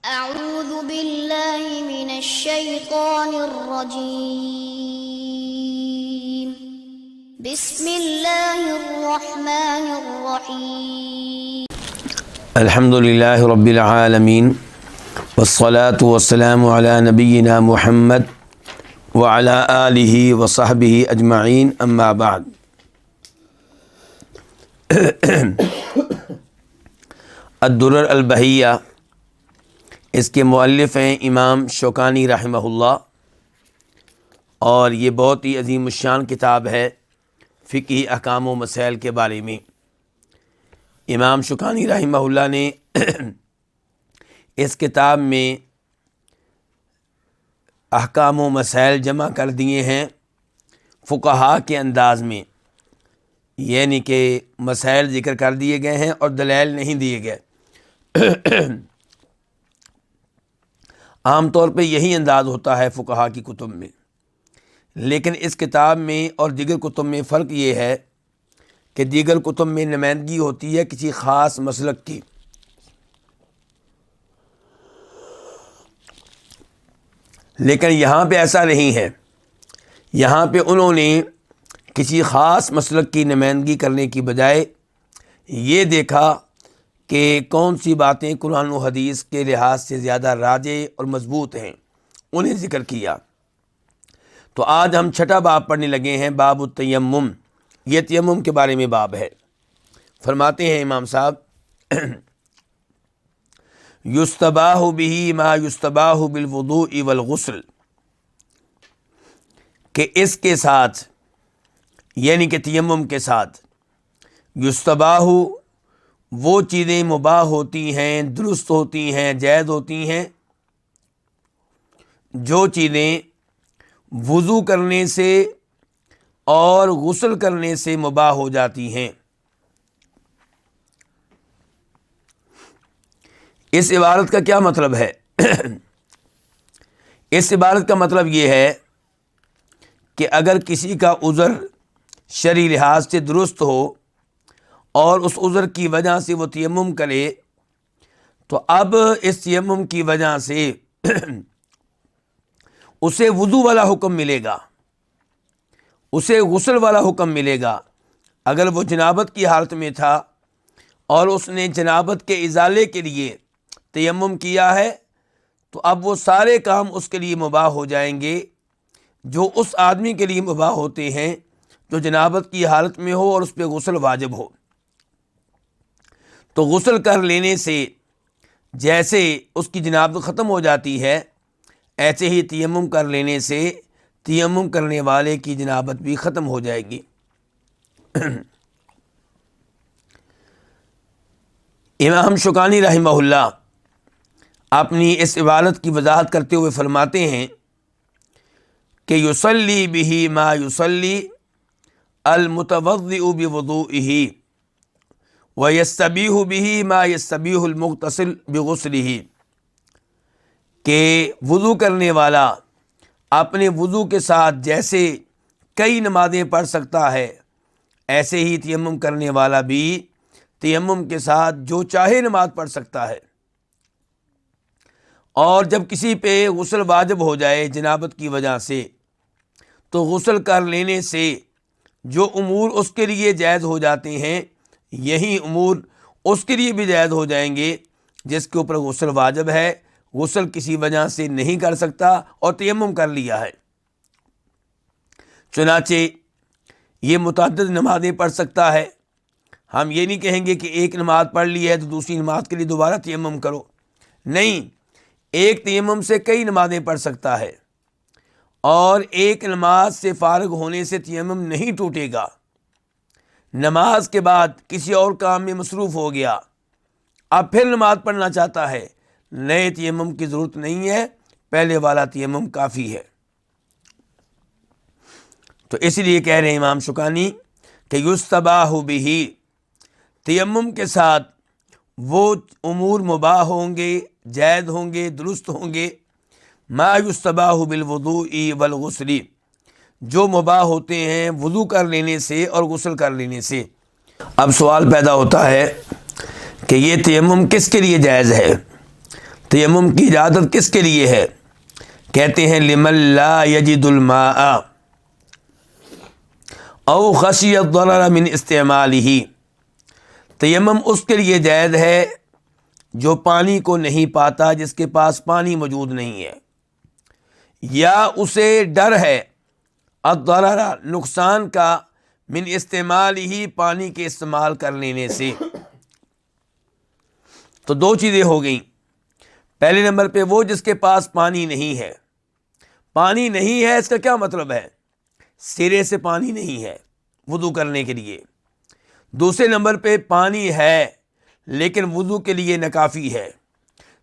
أعوذ بالله من الشيطان الرجيم بسم الله الرحمن الرحيم الحمد لله رب العالمين والصلاة والسلام على نبينا محمد وعلى آله وصحبه أجمعين أما بعد الدرر البہیہ، اس کے مؤلف ہیں امام شوکانی رحمہ اللہ، اور یہ بہت ہی عظیم الشان کتاب ہے فقہی احکام و مسائل کے بارے میں۔ امام شوکانی رحمہ اللہ نے اس کتاب میں احکام و مسائل جمع کر دیے ہیں فقہا کے انداز میں، یعنی کہ مسائل ذکر کر دیے گئے ہیں اور دلائل نہیں دیے گئے۔ عام طور پہ یہی انداز ہوتا ہے فقہا کی کتب میں، لیکن اس کتاب میں اور دیگر کتب میں فرق یہ ہے کہ دیگر کتب میں نمائندگی ہوتی ہے کسی خاص مسلک کی، لیکن یہاں پہ ایسا نہیں ہے۔ یہاں پہ انہوں نے کسی خاص مسلک کی نمائندگی کرنے کی بجائے یہ دیکھا کہ کون سی باتیں قرآن و حدیث کے لحاظ سے زیادہ راجح اور مضبوط ہیں، انہیں ذکر کیا۔ تو آج ہم چھٹا باب پڑھنے لگے ہیں، باب التیمم۔ یہ تیمم کے بارے میں باب ہے۔ فرماتے ہیں امام صاحب، یستباح بہ ما یستباح بالوضوء والغسل، کہ اس کے ساتھ، یعنی کہ تیمم کے ساتھ، یستباح وہ چیزیں مباح ہوتی ہیں، درست ہوتی ہیں، جائز ہوتی ہیں، جو چیزیں وضو کرنے سے اور غسل کرنے سے مباح ہو جاتی ہیں۔ اس عبارت کا کیا مطلب ہے؟ اس عبارت کا مطلب یہ ہے کہ اگر کسی کا عذر شرعی لحاظ سے درست ہو اور اس عذر کی وجہ سے وہ تیمم کرے، تو اب اس تیمم کی وجہ سے اسے وضو والا حکم ملے گا، اسے غسل والا حکم ملے گا۔ اگر وہ جنابت کی حالت میں تھا اور اس نے جنابت کے ازالے کے لیے تیمم کیا ہے، تو اب وہ سارے کام اس کے لیے مباح ہو جائیں گے جو اس آدمی کے لیے مباح ہوتے ہیں جو جنابت کی حالت میں ہو اور اس پہ غسل واجب ہو۔ تو غسل کر لینے سے جیسے اس کی جنابت ختم ہو جاتی ہے، ایسے ہی تیمم کر لینے سے تیمم کرنے والے کی جنابت بھی ختم ہو جائے گی۔ امام شوکانی رحمہ اللہ اپنی اس عبارت کی وضاحت کرتے ہوئے فرماتے ہیں کہ یصلی بہ ما یصلی المتوضئ بوضوئہ ویستبیح بہ ما یستبیح المغتسل بغسلہ، کہ وضو کرنے والا اپنے وضو کے ساتھ جیسے کئی نمازیں پڑھ سکتا ہے، ایسے ہی تیمم کرنے والا بھی تیمم کے ساتھ جو چاہے نماز پڑھ سکتا ہے۔ اور جب کسی پہ غسل واجب ہو جائے جنابت کی وجہ سے، تو غسل کر لینے سے جو امور اس کے لیے جائز ہو جاتے ہیں، یہی امور اس کے لیے بھی جائز ہو جائیں گے جس کے اوپر غسل واجب ہے، غسل کسی وجہ سے نہیں کر سکتا اور تیمم کر لیا ہے۔ چنانچہ یہ متعدد نمازیں پڑھ سکتا ہے۔ ہم یہ نہیں کہیں گے کہ ایک نماز پڑھ لی ہے تو دوسری نماز کے لیے دوبارہ تیمم کرو، نہیں، ایک تیمم سے کئی نمازیں پڑھ سکتا ہے، اور ایک نماز سے فارغ ہونے سے تیمم نہیں ٹوٹے گا۔ نماز کے بعد کسی اور کام میں مصروف ہو گیا، اب پھر نماز پڑھنا چاہتا ہے، نئے تیمم کی ضرورت نہیں ہے، پہلے والا تیمم کافی ہے۔ تو اس لیے کہہ رہے ہیں امام شوکانی کہ یستباح بہ، تیمم کے ساتھ وہ امور مباح ہوں گے، جائز ہوں گے، درست ہوں گے، ما یستباح بالوضوء والغسل، جو مباح ہوتے ہیں وضو کر لینے سے اور غسل کر لینے سے۔ اب سوال پیدا ہوتا ہے کہ یہ تیمم کس کے لیے جائز ہے؟ تیمم کی اجازت کس کے لیے ہے؟ کہتے ہیں لمن لا یجد الماء او خشی الضرر من استعمالہ، تیمم اس کے لیے جائز ہے جو پانی کو نہیں پاتا، جس کے پاس پانی موجود نہیں ہے، یا اسے ڈر ہے الضرر نقصان کا، من استعمالہ پانی کے استعمال کر لینے سے۔ تو دو چیزیں ہو گئیں، پہلے نمبر پہ وہ جس کے پاس پانی نہیں ہے۔ پانی نہیں ہے اس کا کیا مطلب ہے؟ سرے سے پانی نہیں ہے وضو کرنے کے لیے۔ دوسرے نمبر پہ پانی ہے لیکن وضو کے لیے ناکافی ہے۔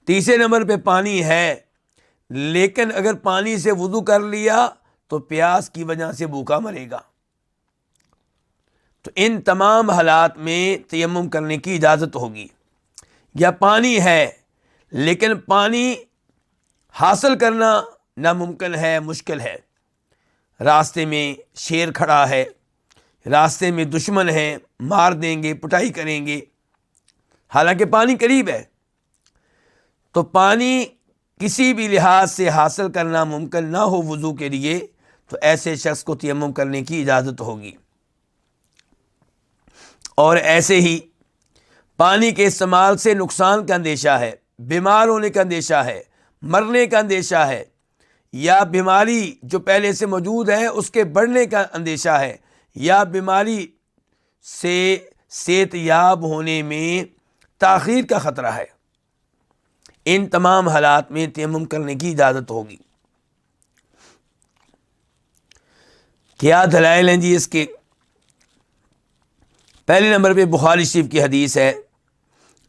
تیسرے نمبر پہ پانی ہے لیکن اگر پانی سے وضو کر لیا تو پیاس کی وجہ سے بھوکا مرے گا۔ تو ان تمام حالات میں تیمم کرنے کی اجازت ہوگی۔ یا پانی ہے لیکن پانی حاصل کرنا ناممکن ہے، مشکل ہے، راستے میں شیر کھڑا ہے، راستے میں دشمن ہے، مار دیں گے، پٹائی کریں گے، حالانکہ پانی قریب ہے، تو پانی کسی بھی لحاظ سے حاصل کرنا ممکن نہ ہو وضو کے لیے، تو ایسے شخص کو تیمم کرنے کی اجازت ہوگی۔ اور ایسے ہی پانی کے استعمال سے نقصان کا اندیشہ ہے، بیمار ہونے کا اندیشہ ہے، مرنے کا اندیشہ ہے، یا بیماری جو پہلے سے موجود ہے اس کے بڑھنے کا اندیشہ ہے، یا بیماری سے صحت یاب ہونے میں تاخیر کا خطرہ ہے، ان تمام حالات میں تیمم کرنے کی اجازت ہوگی۔ کیا دلائل ہیں جی اس کے؟ پہلے نمبر پہ بخاری شریف کی حدیث ہے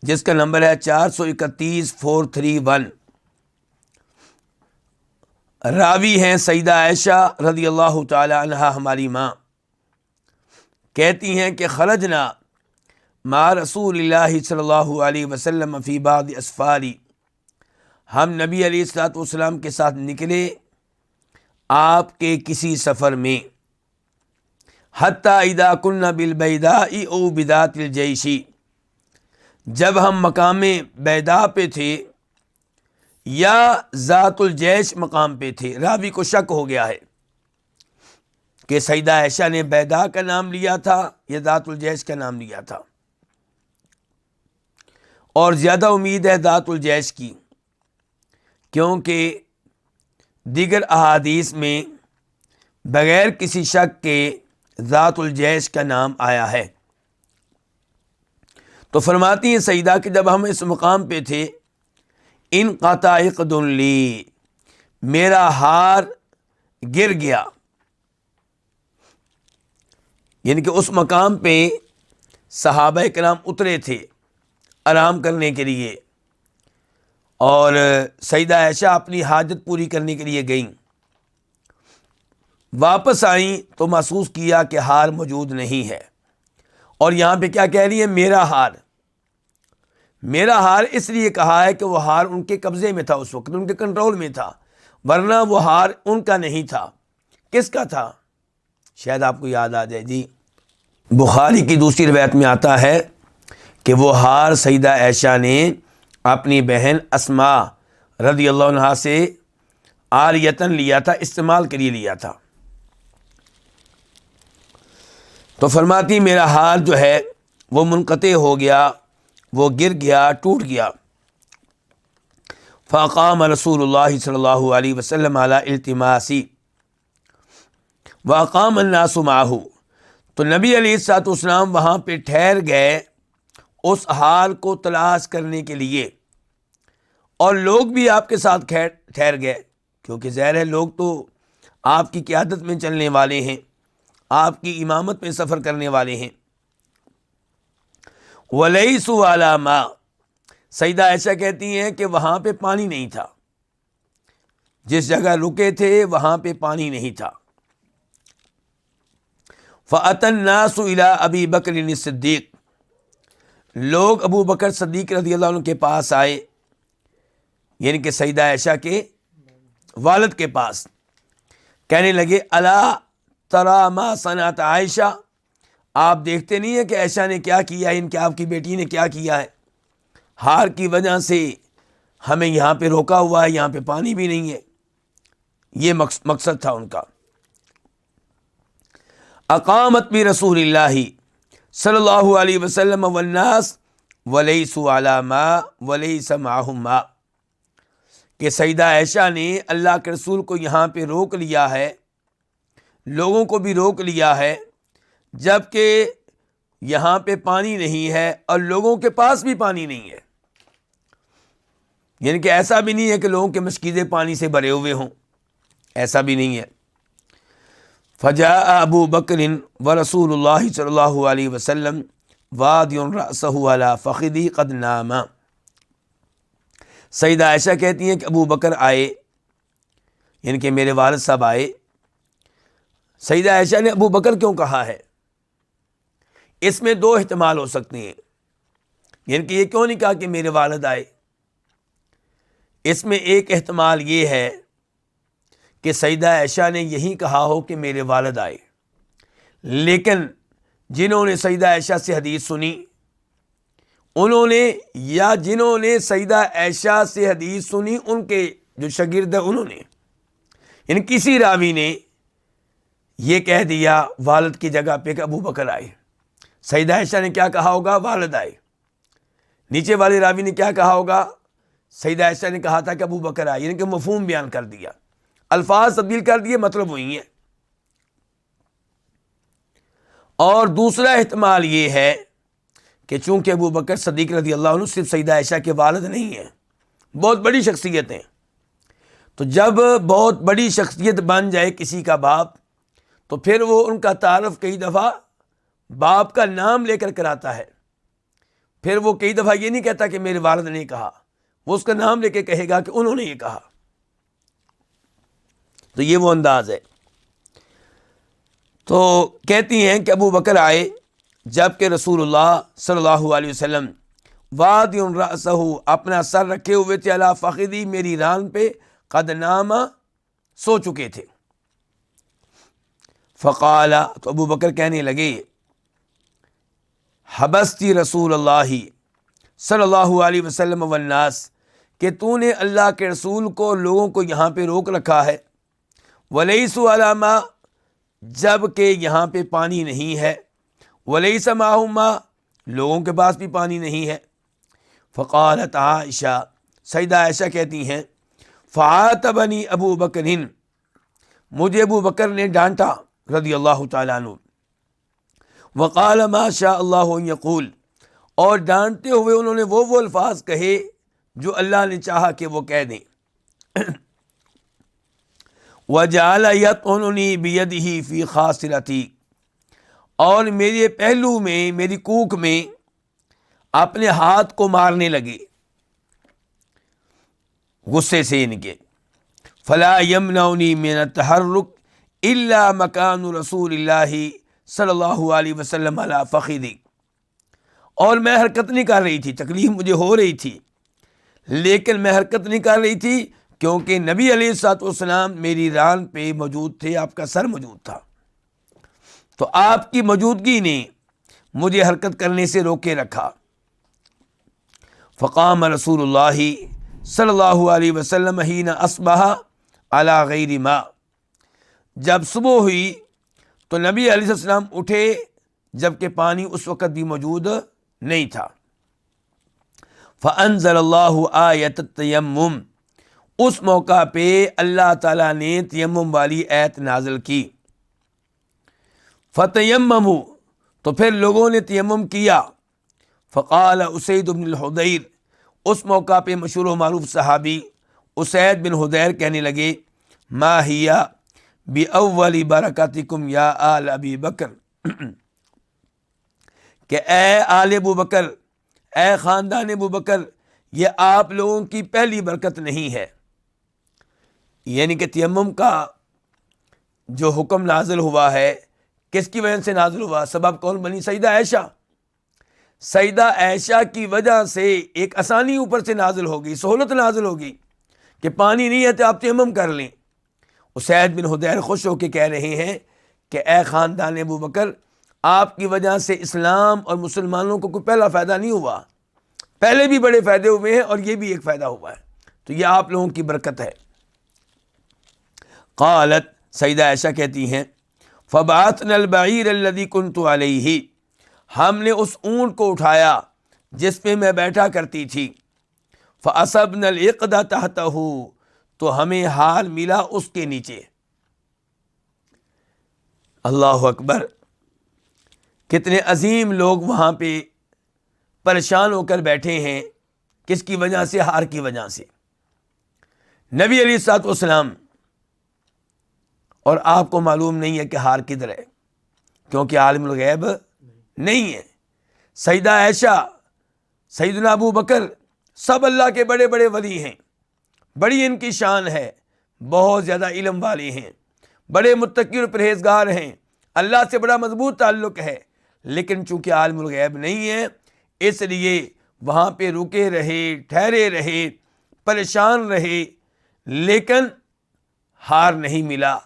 جس کا نمبر ہے 431 راوی ہیں سیدہ عائشہ رضی اللہ تعالی عنہا، ہماری ماں، کہتی ہیں کہ خرجنا مع رسول اللہ صلی اللہ علیہ وسلم فی بعض اسفاری، ہم نبی علیہ الصلوۃ والسلام کے ساتھ نکلے آپ کے کسی سفر میں، حتی اذا کنا بالبیداء او بذات الجیش، جب ہم مقام بیداء پہ تھے یا ذات الجیش مقام پہ تھے۔ راوی کو شک ہو گیا ہے کہ سیدہ عائشہ نے بیداء کا نام لیا تھا یا ذات الجیش کا نام لیا تھا، اور زیادہ امید ہے ذات الجیش کی، کیونکہ دیگر احادیث میں بغیر کسی شک کے ذات الجیش کا نام آیا ہے۔ تو فرماتی ہیں سیدہ کہ جب ہم اس مقام پہ تھے، انقطع عقد لی، میرا ہار گر گیا، یعنی کہ اس مقام پہ صحابہ کرام اترے تھے آرام کرنے کے لیے، اور سیدہ عائشہ اپنی حاجت پوری کرنے کے لیے گئیں، واپس آئیں تو محسوس کیا کہ ہار موجود نہیں ہے، اور یہاں پہ کیا کہہ رہی ہے؟ میرا ہار۔ میرا ہار اس لیے کہا ہے کہ وہ ہار ان کے قبضے میں تھا، اس وقت ان کے کنٹرول میں تھا، ورنہ وہ ہار ان کا نہیں تھا۔ کس کا تھا؟ شاید آپ کو یاد آ جائے جی، بخاری کی دوسری روایت میں آتا ہے کہ وہ ہار سیدہ عائشہ نے اپنی بہن اسماء رضی اللہ عنہا سے عاریتاً لیا تھا، استعمال کے لیے لیا تھا۔ تو فرماتی میرا ہار جو ہے وہ منقطع ہو گیا، وہ گر گیا، ٹوٹ گیا۔ فقام رسول اللہ صلی اللہ علیہ وسلم علی التماسی وقام الناس معہ، تو نبی علیہ الصلوۃ والسلام وہاں پہ ٹھہر گئے اس ہار کو تلاش کرنے کے لیے، اور لوگ بھی آپ کے ساتھ ٹھہر گئے، کیونکہ ظاہر ہے لوگ تو آپ کی قیادت میں چلنے والے ہیں، آپ کی امامت میں سفر کرنے والے ہیں۔ وَلَيْسُوا عَلَىٰ مَاءٍ، سیدہ عائشہ کہتی ہیں کہ وہاں پہ پانی نہیں تھا، جس جگہ رکے تھے وہاں پہ پانی نہیں تھا۔ فَأَتَى النَّاسُ إِلَىٰ أَبِي بَكْرٍ الصِّدِّيقِ، لوگ ابو بکر صدیق رضی اللہ عنہ کے پاس آئے، یعنی کہ سیدہ عائشہ کے والد کے پاس، کہنے لگے الا ترى ما صنعت عائشہ، آپ دیکھتے نہیں ہیں کہ عائشہ نے کیا کیا ہے، ان کے آپ کی بیٹی نے کیا کیا ہے، ہار کی وجہ سے ہمیں یہاں پہ روکا ہوا ہے، یہاں پہ پانی بھی نہیں ہے. یہ مقصد تھا ان کا. اقامت برسول اللہ صلی اللہ علیہ وسلم والناس ولیسوا علی ماء ولیس معہم ماء، کہ سیدہ عائشہ نے اللہ کے رسول کو یہاں پہ روک لیا ہے، لوگوں کو بھی روک لیا ہے، جب کہ یہاں پہ پانی نہیں ہے اور لوگوں کے پاس بھی پانی نہیں ہے. یعنی کہ ایسا بھی نہیں ہے کہ لوگوں کے مشکیزیں پانی سے بھرے ہوئے ہوں، ایسا بھی نہیں ہے. فجاء ابو بکر ورسول اللہ صلی اللہ علیہ وسلم وادی رأسہ علی فخذی قد نام. سیدہ عائشہ کہتی ہیں کہ ابو بکر آئے، یعنی کہ میرے والد صاحب آئے. سیدہ عائشہ نے ابو بکر کیوں کہا ہے؟ اس میں دو احتمال ہو سکتے ہیں. یعنی کہ یہ کیوں نہیں کہا کہ میرے والد آئے؟ اس میں ایک احتمال یہ ہے کہ سیدہ عائشہ نے یہی کہا ہو کہ میرے والد آئے، لیکن جنہوں نے سیدہ عائشہ سے حدیث سنی انہوں نے، یا جنہوں نے سیدہ عائشہ سے حدیث سنی ان کے جو شاگرد ہیں انہوں نے، یعنی کسی راوی نے یہ کہہ دیا والد کی جگہ پہ کہ ابو بکر آئے. سیدہ عائشہ نے کیا کہا ہوگا؟ والد آئے. نیچے والے راوی نے کیا کہا ہوگا؟ سیدہ عائشہ نے کہا تھا کہ ابو بکر آئے، یعنی کہ مفہوم بیان کر دیا، الفاظ تبدیل کر دیے، مطلب وہی ہے. اور دوسرا احتمال یہ ہے کہ چونکہ ابو بکر صدیق رضی اللہ عنہ صرف سیدہ عائشہ کے والد نہیں ہیں، بہت بڑی شخصیت ہیں. تو جب بہت بڑی شخصیت بن جائے کسی کا باپ، تو پھر وہ ان کا تعارف کئی دفعہ باپ کا نام لے کر کراتا ہے. پھر وہ کئی دفعہ یہ نہیں کہتا کہ میرے والد نے کہا، وہ اس کا نام لے کے کہے گا کہ انہوں نے یہ کہا. تو یہ وہ انداز ہے. تو کہتی ہیں کہ ابو بکر آئے جب کہ رسول اللہ صلی اللہ علیہ وسلم وادی رأسہ اپنا سر رکھے ہوئے تھے علی فخذی میری ران پہ، قد نام سو چکے تھے. فقال تو ابو بکر کہنے لگے حبستی رسول اللہ صلی اللہ علیہ وسلم والناس، کہ تو نے اللہ کے رسول کو لوگوں کو یہاں پہ روک رکھا ہے، ولیسوا علی ماء جب کہ یہاں پہ پانی نہیں ہے، ولیس معہم ماء لوگوں کے پاس بھی پانی نہیں ہے. فقالت عائشہ سیدہ عائشہ کہتی ہیں فعاتبنی ابو بکر، مجھے ابو بکر نے ڈانٹا رضی اللہ تعالیٰ عنہ. وقال ما شاء اللہ ان یقول، اور ڈانٹتے ہوئے انہوں نے وہ الفاظ کہے جو اللہ نے چاہا کہ وہ کہہ دیں. وجعل یطعننی بیدہ فی خاصرتی، اور میرے پہلو میں، میری کوکھ میں اپنے ہاتھ کو مارنے لگے غصے سے ان کے. فلا یمنعنی من التحرک الا مکان رسول اللہ صلی اللہ علیہ وسلم علی فخذی، اور میں حرکت نہیں کر رہی تھی، تکلیف مجھے ہو رہی تھی لیکن میں حرکت نہیں کر رہی تھی کیونکہ نبی علیہ الصلوۃ والسلام میری ران پہ موجود تھے، آپ کا سر موجود تھا. تو آپ کی موجودگی نے مجھے حرکت کرنے سے روکے رکھا. فقام رسول اللہ صلی اللہ علیہ وسلم حین اصبح علی غیر ماء، جب صبح ہوئی تو نبی علیہ السلام اٹھے جبکہ پانی اس وقت بھی موجود نہیں تھا. فانزل اللہ آیت التیمم، اس موقع پہ اللہ تعالیٰ نے تیمم والی آیت نازل کی. فتیمموا، تو پھر لوگوں نے تیمم کیا. فقال اسید بن الحضیر، اس موقع پہ مشہور و معروف صحابی اسید بن حضیر کہنے لگے ما ہی بأول برکاتکم یا آل ابی بکر، کہ اے آل ابو بکر، اے خاندان ابو بکر، یہ آپ لوگوں کی پہلی برکت نہیں ہے. یعنی کہ تیمم کا جو حکم نازل ہوا ہے کس کی وجہ سے نازل ہوا؟ سبب کون بنی؟ سیدہ عائشہ. سیدہ عائشہ کی وجہ سے ایک آسانی اوپر سے نازل ہوگی، سہولت نازل ہوگی کہ پانی نہیں ہے تو آپ تیمم کر لیں. اسید بن حضیر خوش ہو کے کہہ رہے ہیں کہ اے خاندان ابو بکر، آپ کی وجہ سے اسلام اور مسلمانوں کو کوئی پہلا فائدہ نہیں ہوا، پہلے بھی بڑے فائدے ہوئے ہیں اور یہ بھی ایک فائدہ ہوا ہے. تو یہ آپ لوگوں کی برکت ہے۔ قالت، سیدہ عائشہ کہتی ہیں، فبعثنا البعیر الذی کنت علیہ، ہم نے اس اونٹ کو اٹھایا جس پہ میں بیٹھا کرتی تھی، فاصبنا العقد تحتہ، تو ہمیں حال ملا اس کے نیچے۔ اللہ اکبر، کتنے عظیم لوگ وہاں پہ پریشان ہو کر بیٹھے ہیں، کس کی وجہ سے؟ ہار کی وجہ سے۔ نبی علیہ الصلوۃ والسلام، اور آپ کو معلوم نہیں ہے کہ ہار کدھر ہے، کیونکہ عالم الغیب نہیں ہے۔ سیدہ عائشہ، سیدنا ابو بکر، سب اللہ کے بڑے بڑے ولی ہیں، بڑی ان کی شان ہے، بہت زیادہ علم والے ہیں، بڑے متقی اور پرہیزگار ہیں، اللہ سے بڑا مضبوط تعلق ہے، لیکن چونکہ عالم الغیب نہیں ہے اس لیے وہاں پہ رکے رہے، ٹھہرے رہے، پریشان رہے، لیکن ہار نہیں ملا،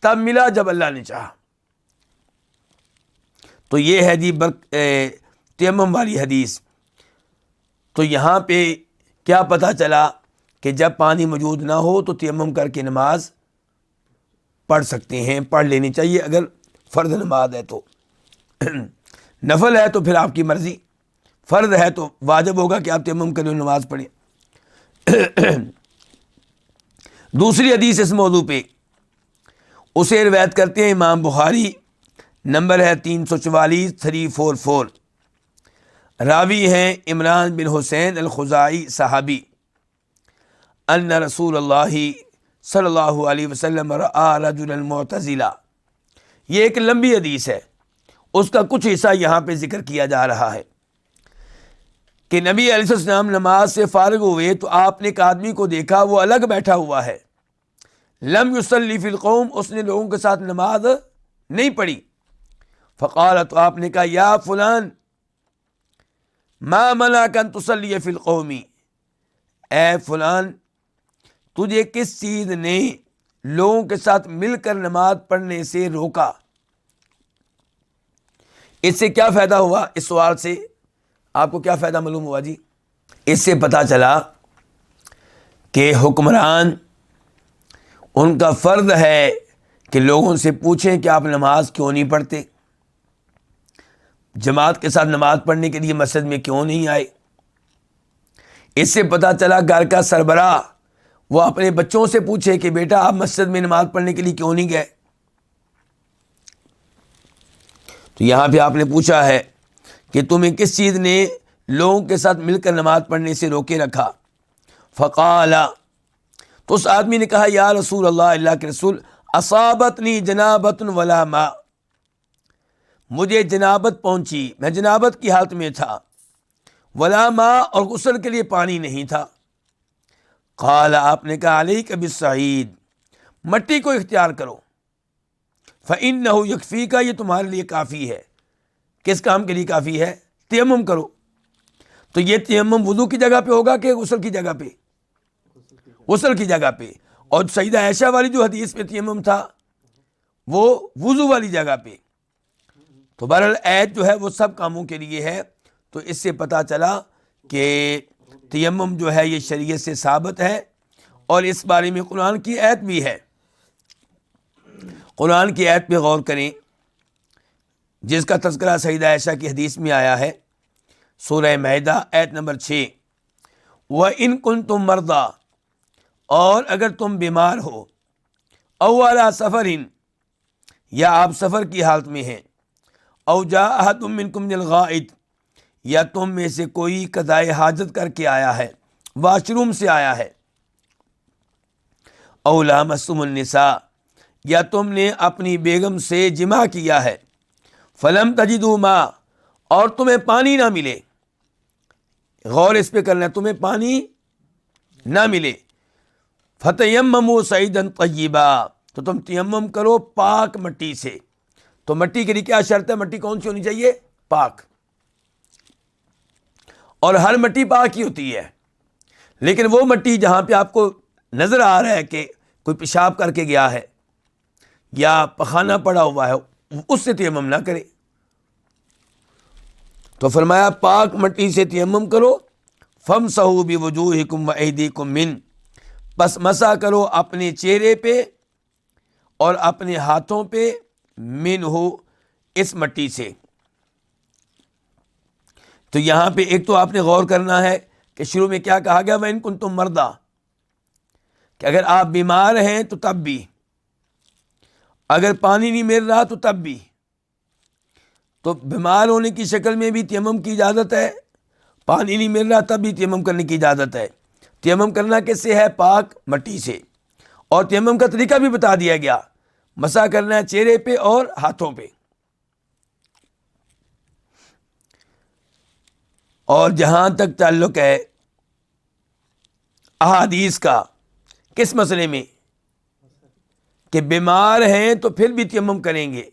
تب ملا جب اللہ نے چاہا۔ تو یہ ہے جی تیمم والی حدیث۔ تو یہاں پہ کیا پتہ چلا کہ جب پانی موجود نہ ہو تو تیمم کر کے نماز پڑھ سکتے ہیں، پڑھ لینی چاہیے اگر فرض نماز ہے تو۔ نفل ہے تو پھر آپ کی مرضی، فرض ہے تو واجب ہوگا کہ آپ تیمم کریں، نماز پڑھیں۔ دوسری حدیث اس موضوع پہ اسے روایت کرتے ہیں امام بخاری، نمبر ہے 344 344، راوی ہیں عمران بن حسین الخزاعی صحابی، ان رسول اللہ صلی اللہ علیہ وسلم رآ رجلا معتزلا۔ یہ ایک لمبی حدیث ہے، اس کا کچھ حصہ یہاں پہ ذکر کیا جا رہا ہے کہ نبی علیہ السلام نماز سے فارغ ہوئے تو آپ نے ایک آدمی کو دیکھا، وہ الگ بیٹھا ہوا ہے، لم یصلی فی القوم، اس نے لوگوں کے ساتھ نماز نہیں پڑھی۔ فقال، تو آپ نے کہا، یا فلان ما منعک ان تصلی فی القوم، اے فلان تجھے کس چیز نے لوگوں کے ساتھ مل کر نماز پڑھنے سے روکا؟ اس سے کیا فائدہ ہوا؟ اس سوال سے آپ کو کیا فائدہ معلوم ہوا جی؟ اس سے پتہ چلا کہ حکمران، ان کا فرض ہے کہ لوگوں سے پوچھیں کہ آپ نماز کیوں نہیں پڑھتے، جماعت کے ساتھ نماز پڑھنے کے لیے مسجد میں کیوں نہیں آئے۔ اس سے پتہ چلا گھر کا سربراہ وہ اپنے بچوں سے پوچھے کہ بیٹا آپ مسجد میں نماز پڑھنے کے لیے کیوں نہیں گئے۔ تو یہاں پہ آپ نے پوچھا ہے کہ تمہیں کس چیز نے لوگوں کے ساتھ مل کر نماز پڑھنے سے روکے رکھا؟ فقال، تو اس آدمی نے کہا، یا رسول اللہ، اللہ کے رسول، اصابتنی جنابت ولا ماء، مجھے جنابت پہنچی، میں جنابت کی حالت میں تھا، ولا ماء، اور غسل کے لیے پانی نہیں تھا۔ قال، آپ نے کہا، علیک بالصعید، مٹی کو اختیار کرو، فإنہ یکفیک، یہ تمہارے لیے کافی ہے۔ کس کام کے لیے کافی ہے؟ تیمم کرو۔ تو یہ تیمم وضو کی جگہ پہ ہوگا کہ غسل کی جگہ پہ؟ غسل کی جگہ پہ۔ اور سیدہ عائشہ والی جو حدیث میں تیمم تھا وہ وضو والی جگہ پہ۔ تو بہرحال عید جو ہے وہ سب کاموں کے لیے ہے۔ تو اس سے پتہ چلا کہ تیمم جو ہے یہ شریعت سے ثابت ہے، اور اس بارے میں قرآن کی آیت بھی ہے۔ قرآن کی آیت پہ غور کریں جس کا تذکرہ سیدہ عائشہ کی حدیث میں آیا ہے، سورہ مائدہ آیت نمبر 6، وَإِن كُنتُم مَرْضَىٰ، اور اگر تم بیمار ہو، او علی سفر، یا آپ سفر کی حالت میں ہیں، او جاء احد منکم من الغائط، یا تم میں سے کوئی قضائے حاجت کر کے آیا ہے، واش روم سے آیا ہے، او لامستم النساء، یا تم نے اپنی بیگم سے جماع کیا ہے، فلم تجدوا ماء، اور تمہیں پانی نہ ملے، غور اس پہ کرنا، تمہیں پانی نہ ملے، فتیمموا صعیدا طیبا، تو تم تیمم کرو پاک مٹی سے۔ تو مٹی کے لیے کیا شرط ہے؟ مٹی کون سی ہونی چاہیے؟ پاک۔ اور ہر مٹی پاک ہی ہوتی ہے، لیکن وہ مٹی جہاں پہ آپ کو نظر آ رہا ہے کہ کوئی پیشاب کر کے گیا ہے یا پخانہ پڑا ہوا ہے، اس سے تیمم نہ کرے۔ تو فرمایا پاک مٹی سے تیمم کرو، فامسحوا بوجوہکم وایدیکم من، پس مسح کرو اپنے چہرے پہ اور اپنے ہاتھوں پہ منہ اس مٹی سے. تو یہاں پہ ایک تو آپ نے غور کرنا ہے کہ شروع میں کیا کہا گیا، وَإِن كُنتُم مَرْضَىٰ، کہ اگر آپ بیمار ہیں تو تب بھی، اگر پانی نہیں مل رہا تو تب بھی. تو بیمار ہونے کی شکل میں بھی تیمم کی اجازت ہے، پانی نہیں مل رہا تب بھی تیمم کرنے کی اجازت ہے. تیمم کرنا کس سے ہے؟ پاک مٹی سے. اور تیمم کا طریقہ بھی بتا دیا گیا، مسح کرنا ہے چہرے پہ اور ہاتھوں پہ. اور جہاں تک تعلق ہے احادیث کا، کس مسئلے میں؟ کہ بیمار ہیں تو پھر بھی تیمم کریں گے،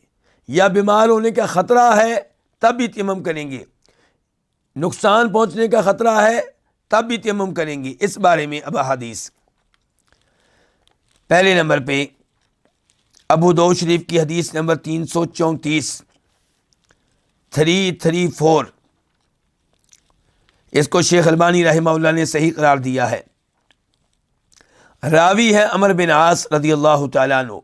یا بیمار ہونے کا خطرہ ہے تب بھی تیمم کریں گے، نقصان پہنچنے کا خطرہ ہے تب بھی تیمم کریں گے. اس بارے میں اب احادیث. پہلے نمبر پہ ابو داؤد شریف کی حدیث نمبر 334 334، اس کو شیخ البانی رحمہ اللہ نے صحیح قرار دیا ہے. راوی ہے عمر بن عاص رضی اللہ تعالیٰ عنہ،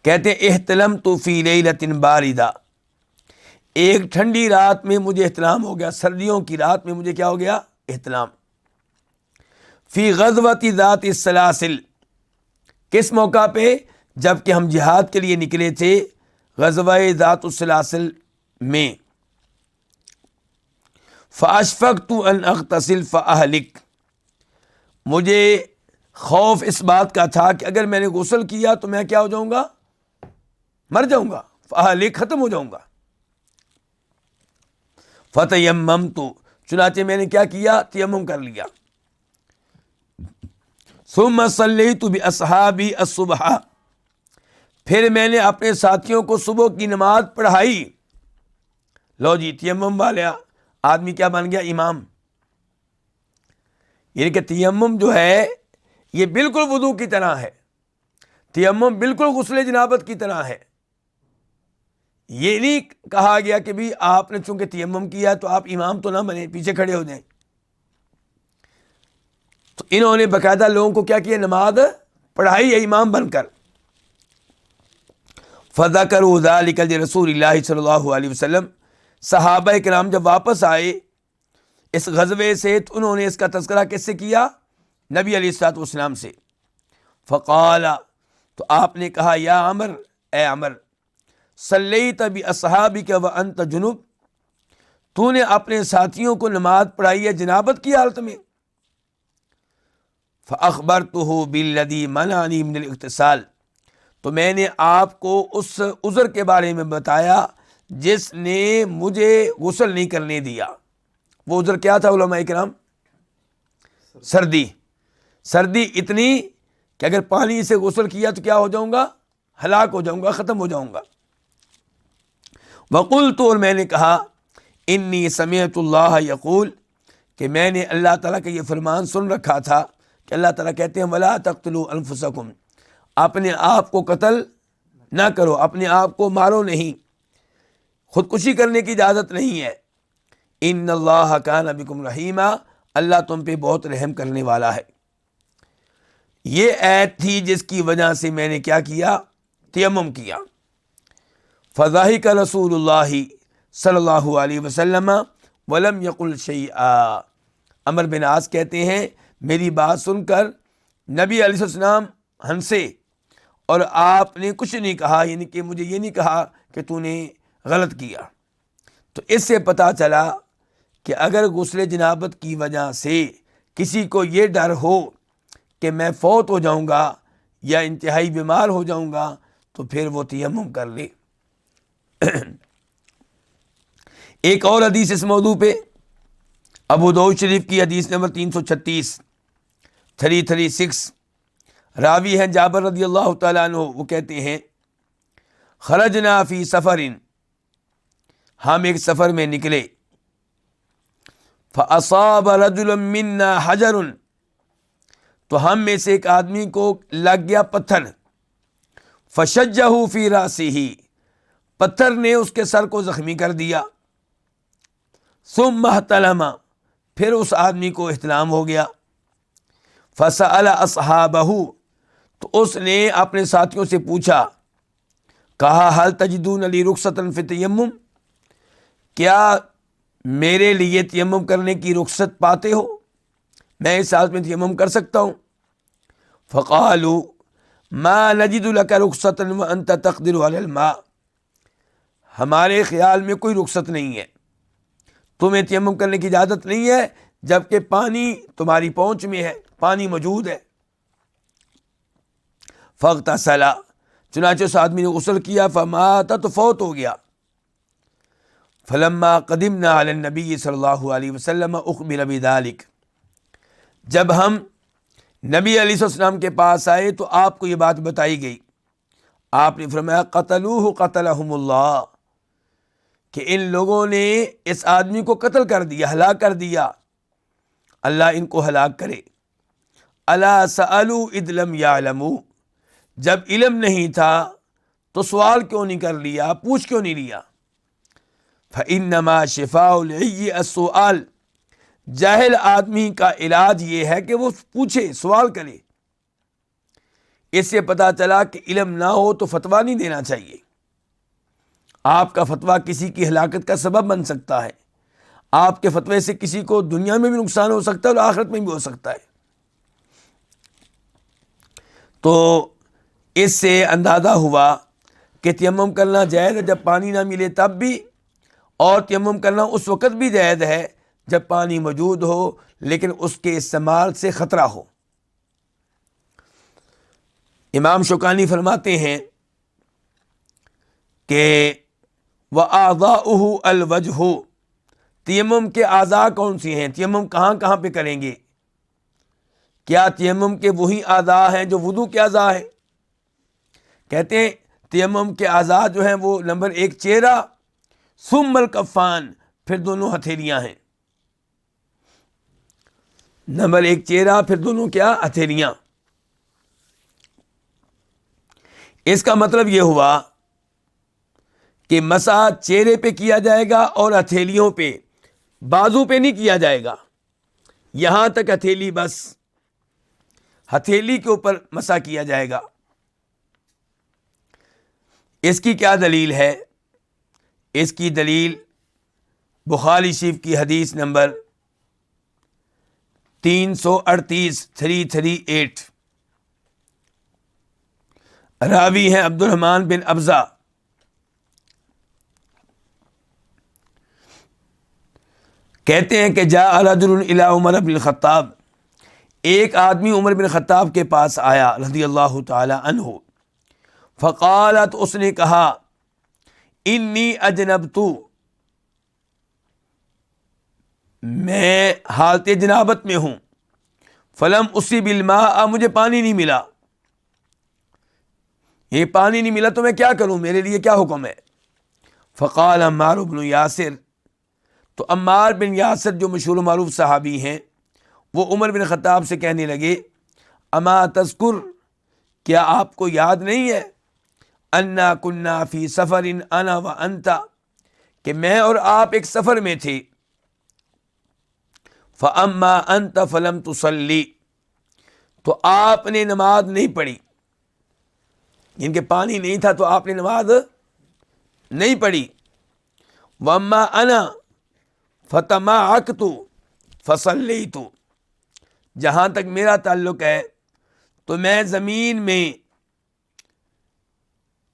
کہتے ہیں احتلمت فی لیلۃ باردہ، ایک ٹھنڈی رات میں مجھے احتلام ہو گیا، سردیوں کی رات میں مجھے کیا ہو گیا؟ احتلام. فی غزوۃ ذات السلاسل، کس موقع پہ؟ جب کہ ہم جہاد کے لیے نکلے تھے غزوہ ذات السلاسل میں. فاشفقت ان اغتسل فاہلک، مجھے خوف اس بات کا تھا کہ اگر میں نے غسل کیا تو میں کیا ہو جاؤں گا؟ مر جاؤں گا، فاہلک ختم ہو جاؤں گا. فتیممت، چنانچہ میں نے کیا کیا؟ تیمم کر لیا. ثم صلیت باصحابی الصبح، پھر میں نے اپنے ساتھیوں کو صبح کی نماز پڑھائی. لو جی، تیمم والا آدمی کیا بن گیا؟ امام. یعنی کہ تیمم جو ہے یہ بالکل وضو کی طرح ہے، تیمم بالکل غسل جنابت کی طرح ہے. یہ نہیں کہا گیا کہ بھی آپ نے چونکہ تیمم کیا تو آپ امام تو نہ بنے، پیچھے کھڑے ہو جائیں. تو انہوں نے باقاعدہ لوگوں کو کیا کیا؟ نماز پڑھائی ہے امام بن کر. فذکروا ذلک لرسول اللہ صلی اللہ علیہ وسلم، صحابہ کرام جب واپس آئے اس غزوے سے تو انہوں نے اس کا تذکرہ کس سے کیا؟ نبی علیہ الصلوۃ والسلام سے. فقال، تو آپ نے کہا یا عمر، اے عمر، صلیت باصحابک وانت جنب، تو نے اپنے ساتھیوں کو نماز پڑھائی ہے جنابت کی حالت میں. فاخبرته بالذی منعنی من الاغتسال، تو میں نے آپ کو اس عذر کے بارے میں بتایا جس نے مجھے غسل نہیں کرنے دیا. وہ عذر کیا تھا علماء کرام؟ سردی. سردی اتنی کہ اگر پانی سے غسل کیا تو کیا ہو جاؤں گا؟ ہلاک ہو جاؤں گا، ختم ہو جاؤں گا. وقلت، اور میں نے کہا، انی سمعت اللہ یقول، کہ میں نے اللہ تعالیٰ کا یہ فرمان سن رکھا تھا کہ اللہ تعالیٰ کہتے ہیں ولا تقتلوا انفسکم، اپنے آپ کو قتل نہ کرو، اپنے آپ کو مارو نہیں، خودکشی کرنے کی اجازت نہیں ہے. ان اللہ کان بکم رحیما، اللہ تم پہ بہت رحم کرنے والا ہے. یہ ایت تھی جس کی وجہ سے میں نے کیا کیا؟ تیمم کیا. فضاحک رسول اللہ صلی اللہ علیہ وسلم ولم یقل شیئا، عمر بن عاص کہتے ہیں میری بات سن کر نبی علیہ السلام ہنسے اور آپ نے کچھ نہیں کہا، یعنی کہ مجھے یہ نہیں کہا کہ تو نے غلط کیا. تو اس سے پتہ چلا کہ اگر غسل جنابت کی وجہ سے کسی کو یہ ڈر ہو کہ میں فوت ہو جاؤں گا یا انتہائی بیمار ہو جاؤں گا تو پھر وہ تیمم کر لے. ایک اور حدیث اس موضوع پہ ابو داؤد شریف کی حدیث نمبر 336 336، راوی ہیں جابر رضی اللہ تعالیٰ عنہ، وہ کہتے ہیں خرجنا فی سفر، ہم ایک سفر میں نکلے. فاصاب رجل منا حجر، تو ہم میں سے ایک آدمی کو لگ گیا پتھر. فشجہ فی راسہ، پتھر نے اس کے سر کو زخمی کر دیا. ثم احتلم، پھر اس آدمی کو احتلام ہو گیا. فسأل اصحابہ، تو اس نے اپنے ساتھیوں سے پوچھا، کہا حل تجدون لی رخصۃ فی التیمم، کیا میرے لیے تیمم کرنے کی رخصت پاتے ہو، میں اس حالت میں تیمم کر سکتا ہوں؟ فقالوا ما نجد لک رخصۃ وانت تقدر علی الماء، ہمارے خیال میں کوئی رخصت نہیں ہے، تمہیں تیمم کرنے کی اجازت نہیں ہے جبکہ پانی تمہاری پہنچ میں ہے، پانی موجود ہے۔ فاغتسل، چنانچہ اس آدمی نے غسل کیا، فمات، تو فوت ہو گیا۔ فلما قدمنا علی النبی صلی اللہ علیہ وسلم اخبر بذلک، جب ہم نبی علیہ السلام کے پاس آئے تو آپ کو یہ بات بتائی گئی۔ آپ نے فرمایا قتلوہ قتلہم اللہ، کہ ان لوگوں نے اس آدمی کو قتل کر دیا، ہلاک کر دیا، اللہ ان کو ہلاک کرے۔ الا سألوا اذ لم یعلموا، جب علم نہیں تھا تو سوال کیوں نہیں کر لیا، پوچھ کیوں نہیں لیا؟ فإنما شفاء العی السؤال، جاہل آدمی کا علاج یہ ہے کہ وہ پوچھے، سوال کرے۔ اس سے پتہ چلا کہ علم نہ ہو تو فتویٰ نہیں دینا چاہیے، آپ کا فتویٰ کسی کی ہلاکت کا سبب بن سکتا ہے، آپ کے فتوے سے کسی کو دنیا میں بھی نقصان ہو سکتا ہے اور آخرت میں بھی ہو سکتا ہے۔ تو اس سے اندازہ ہوا کہ تیمم کرنا جائز ہے جب پانی نہ ملے تب بھی، اور تیمم کرنا اس وقت بھی جائز ہے جب پانی موجود ہو لیکن اس کے استعمال سے خطرہ ہو۔ امام شوکانی فرماتے ہیں کہ وَأَعْضَاؤُهُ الْوَجْهُ، تیمم کے اعضاء کون سی ہیں، تیمم کہاں کہاں پہ کریں گے؟ کیا تیمم کے وہی اعضاء ہیں جو وضو کے اعضاء ہیں؟ کہتے ہیں تیمم کے اعضاء جو ہیں وہ نمبر 1 چہرہ، ثم الکفان، پھر دونوں ہتھیلیاں ہیں۔ نمبر 1 چہرہ، پھر دونوں کیا، ہتھیلیاں۔ اس کا مطلب یہ ہوا کہ مسح چہرے پہ کیا جائے گا اور ہتھیلیوں پہ، بازو پہ نہیں کیا جائے گا، یہاں تک ہتھیلی، بس ہتھیلی کے اوپر مسح کیا جائے گا۔ اس کی کیا دلیل ہے؟ اس کی دلیل بخاری شریف کی حدیث نمبر 338 راوی ہیں عبد الرحمن بن ابزہ، کہتے ہیں کہ جاء رجل الی عمر بن الخطاب، ایک آدمی عمر بن خطاب کے پاس آیا رضی اللہ تعالی عنہ، فقالت، اس نے کہا، انی اجنبت، میں حالت جنابت میں ہوں، فلم اصب الماء، مجھے پانی نہیں ملا، یہ پانی نہیں ملا تو میں کیا کروں، میرے لیے کیا حکم ہے؟ فقال عمار بن یاسر، تو عمار بن یاسر جو مشہور و معروف صحابی ہیں، وہ عمر بن خطاب سے کہنے لگے، اما تذکر، کیا آپ کو یاد نہیں ہے، انا کنا فی سفر انا و انت، کہ میں اور آپ ایک سفر میں تھے، فاما انت فلم تصلی، تو آپ نے نماز نہیں پڑھی، ان کے پانی نہیں تھا تو آپ نے نماز نہیں پڑھی، واما انا فتمعکت فصلیت، جہاں تک میرا تعلق ہے تو میں زمین میں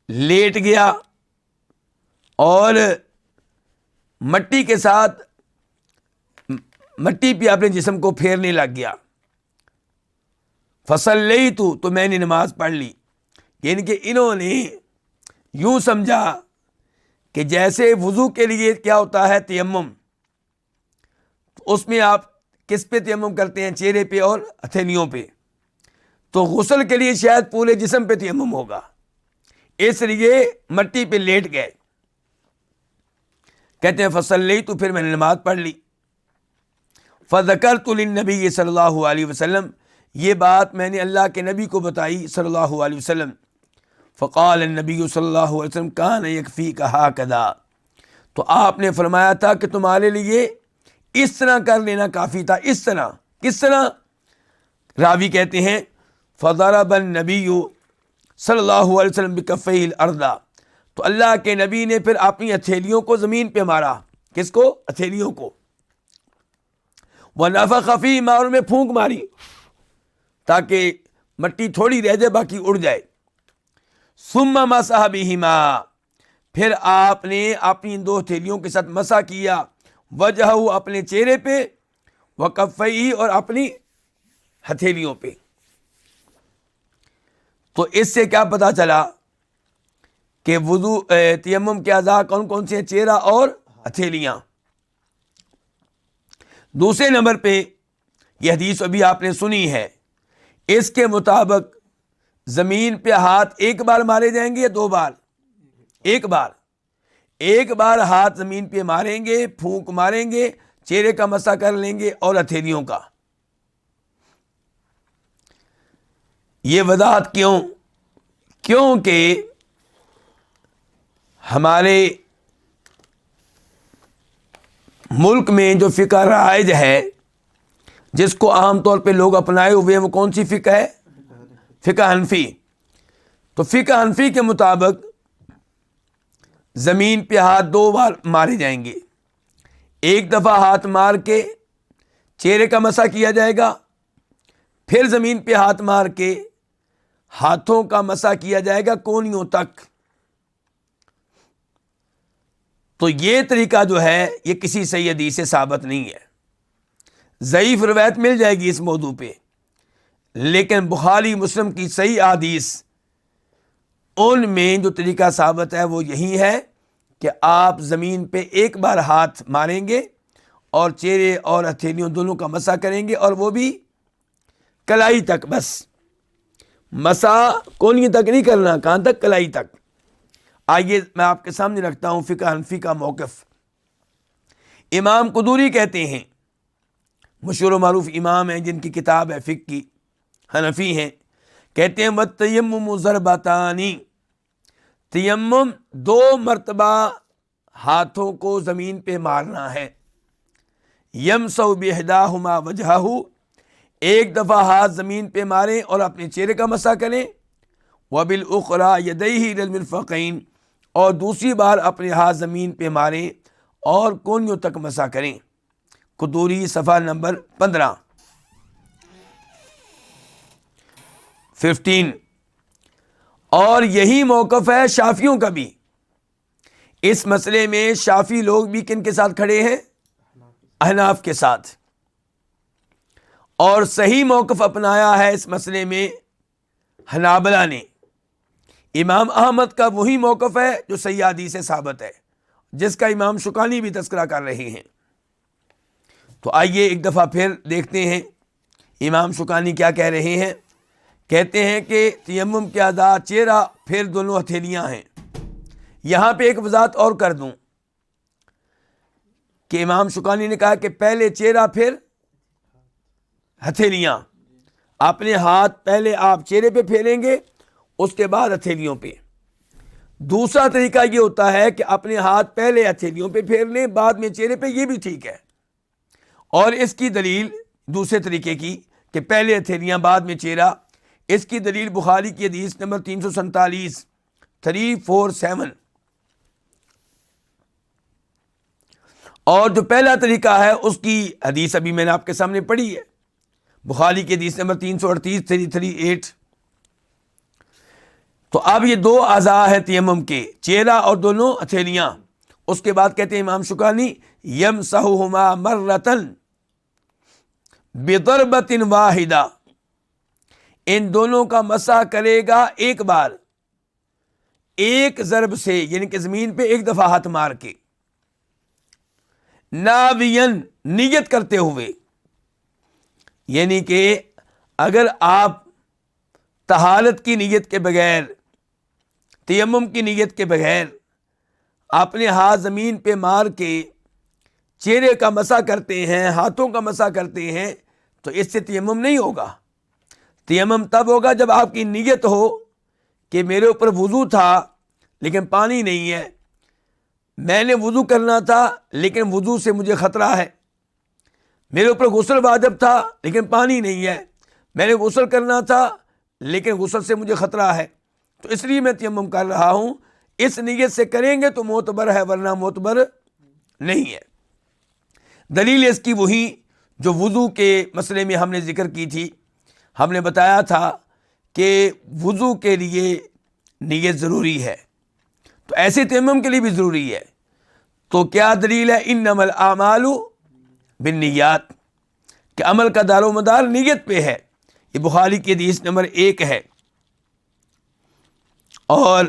لیٹ گیا اور مٹی کے ساتھ مٹی پہ اپنے جسم کو پھیرنے لگ گیا، فصلیت، تو میں نے نماز پڑھ لی۔ یعنی کہ انہوں نے یوں سمجھا کہ جیسے وضو کے لیے کیا ہوتا ہے تیمم، تو اس میں آپ کس پہ تیمم کرتے ہیں، چہرے پہ اور ہتھیلیوں پہ، تو غسل کے لیے شاید پورے جسم پہ تیمم ہوگا، اس لیے مٹی پہ لیٹ گئے۔ کہتے ہیں فصلیت، تو پھر میں نے نماز پڑھ لی، فذکرت للنبی صلی اللہ علیہ وسلم، یہ بات میں نے اللہ کے نبی کو بتائی صلی اللہ علیہ وسلم، فقال النبی صلی اللہ علیہ وسلم کان یکفیک ھکذا، تو آپ نے فرمایا تھا کہ تمہارے لیے اس طرح کر لینا کافی تھا۔ اس طرح، کس طرح؟ راوی کہتے ہیں فضرب النبی صلی اللہ علیہ وسلم بکفیہ الارض، تو اللہ کے نبی نے پھر اپنی ہتھیلیوں کو زمین پہ مارا. کس کو؟ ہتھیلیوں کو. وَنَفَخَ فِيهِمَا، اور میں پھونک ماری تاکہ مٹی تھوڑی رہ جائے باقی اڑ جائے. ثُمَّ مَسَحَ بِهِمَا، پھر آپ نے اپنی ان دو ہتھیلیوں کے ساتھ مسح کیا وجہہ، اپنے چہرے پہ، وکفیہ، اور اپنی ہتھیلیوں پہ. تو اس سے کیا پتا چلا کہ وضو تیمم کے اعضاء کون کون سے ہیں؟ چہرہ اور ہتھیلیاں. دوسرے نمبر پہ یہ حدیث ابھی آپ نے سنی ہے، اس کے مطابق زمین پہ ہاتھ ایک بار مارے جائیں گے یا دو بار؟ ایک بار ہاتھ زمین پہ ماریں گے، پھونک ماریں گے، چہرے کا مسح کر لیں گے اور ہتھیلیوں کا. یہ وضاحت کیوں؟ کیونکہ ہمارے ملک میں جو فقہ رائج ہے، جس کو عام طور پہ لوگ اپنائے ہوئے ہیں، وہ کون سی فقہ ہے؟ فقہ حنفی. تو فقہ حنفی کے مطابق زمین پہ ہاتھ دو بار مارے جائیں گے. ایک دفعہ ہاتھ مار کے چہرے کا مسح کیا جائے گا، پھر زمین پہ ہاتھ مار کے ہاتھوں کا مسح کیا جائے گا کونیوں تک. تو یہ طریقہ جو ہے یہ کسی صحیح حدیث سے ثابت نہیں ہے. ضعیف روایت مل جائے گی اس موضوع پہ، لیکن بخاری مسلم کی صحیح احادیث ان میں جو طریقہ ثابت ہے وہ یہی ہے کہ آپ زمین پہ ایک بار ہاتھ ماریں گے اور چہرے اور ہتھیلیوں دونوں کا مسح کریں گے، اور وہ بھی کلائی تک. بس مسح کونی تک نہیں کرنا، کہاں تک؟ کلائی تک. آئیے میں آپ کے سامنے رکھتا ہوں فقہ حنفی کا موقف. امام قدوری کہتے ہیں، مشہور و معروف امام ہیں جن کی کتاب ہے فقہ کی، حنفی ہیں، کہتے ہیں وَالتَّيَمُّمُ ضَرْبَتَانِ، تیمم دو مرتبہ ہاتھوں کو زمین پہ مارنا ہے. یمسح بِإِحْدَاهُمَا وجہہ، ایک دفعہ ہاتھ زمین پہ ماریں اور اپنے چہرے کا مسح کریں. وَبِالْأُخْرَى يَدَيْهِ إِلَى الْمِرْفَقَيْنِ، اور دوسری بار اپنے ہاتھ زمین پہ ماریں اور کونیوں تک مسح کریں. قدوری صفحہ نمبر 15. اور یہی موقف ہے شافیوں کا بھی. اس مسئلے میں شافی لوگ بھی کن کے ساتھ کھڑے ہیں؟ احناف کے ساتھ. اور صحیح موقف اپنایا ہے اس مسئلے میں حنابلہ نے. امام احمد کا وہی موقف ہے جو صحیح حدیث سے ثابت ہے، جس کا امام شوکانی بھی تذکرہ کر رہے ہیں. تو آئیے ایک دفعہ پھر دیکھتے ہیں امام شوکانی کیا کہہ رہے ہیں. کہتے ہیں کہ تیمم کے اعضاء چہرہ پھر دونوں ہتھیلیاں ہیں. یہاں پہ ایک وضاحت اور کر دوں کہ امام شوکانی نے کہا کہ پہلے چہرہ پھر ہتھیلیاں. اپنے ہاتھ پہلے آپ چہرے پہ پھیریں گے، اس کے بعد ہتھیلیوں پہ. دوسرا طریقہ یہ ہوتا ہے کہ اپنے ہاتھ پہلے ہتھیلیوں پہ پھیر لیں بعد میں چہرے پہ، یہ بھی ٹھیک ہے. اور اس کی دلیل دوسرے طریقے کی کہ پہلے ہتھیلیاں بعد میں چہرہ، اس کی دلیل بخاری کی حدیث نمبر 347 347. اور جو پہلا طریقہ ہے اس کی حدیث ابھی میں نے آپ کے سامنے پڑھی ہے، بخاری کی حدیث نمبر 338 338. تو اب یہ دو اعضاء ہیں تیمم کے، چہرہ اور دونوں ہتھیلیاں. اس کے بعد کہتے ہیں امام شوکانی یمسحہما مرتن بضربۃ واحدہ، ان دونوں کا مسح کرے گا ایک بار، ایک ضرب سے، یعنی کہ زمین پہ ایک دفعہ ہاتھ مار کے. ناوین، نیت کرتے ہوئے، یعنی کہ اگر آپ طہارت کی نیت کے بغیر، تیمم کی نیت کے بغیر اپنے ہاتھ زمین پہ مار کے چہرے کا مسح کرتے ہیں، ہاتھوں کا مسح کرتے ہیں، تو اس سے تیمم نہیں ہوگا. تیمم تب ہوگا جب آپ کی نیت ہو کہ میرے اوپر وضو تھا لیکن پانی نہیں ہے، میں نے وضو کرنا تھا لیکن وضو سے مجھے خطرہ ہے، میرے اوپر غسل واجب تھا لیکن پانی نہیں ہے، میں نے غسل کرنا تھا لیکن غسل سے مجھے خطرہ ہے تو اس لیے میں تیمم کر رہا ہوں، اس نیت سے کریں گے تو معتبر ہے، ورنہ معتبر نہیں ہے۔ دلیل اس کی وہی جو وضو کے مسئلے میں ہم نے ذکر کی تھی، ہم نے بتایا تھا کہ وضو کے لیے نیت ضروری ہے، تو ایسے تیمم کے لیے بھی ضروری ہے۔ تو کیا دلیل ہے؟ انما الاعمال بالنیات، کہ عمل کا دار و مدار نیت پہ ہے۔ یہ بخاری کی حدیث نمبر 1 ہے، اور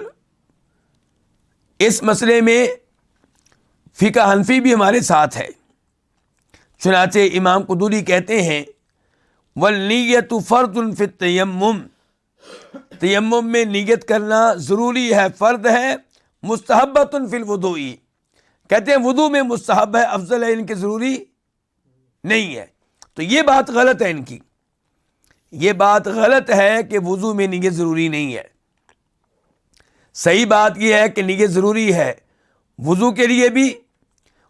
اس مسئلے میں فقہ حنفی بھی ہمارے ساتھ ہے۔ چنانچہ امام قدوری کہتے ہیں والنیت فرض فی التیمم، تیمم میں نیت کرنا ضروری ہے، فرض ہے، مستحبۃ فی الوضوء، کہتے ہیں وضو میں مستحب ہے، افضل ہے، ان کے ضروری نہیں ہے۔ تو یہ بات غلط ہے ان کی، یہ بات غلط ہے کہ وضو میں نیت ضروری نہیں ہے۔ صحیح بات یہ ہے کہ نیت ضروری ہے، وضو کے لیے بھی،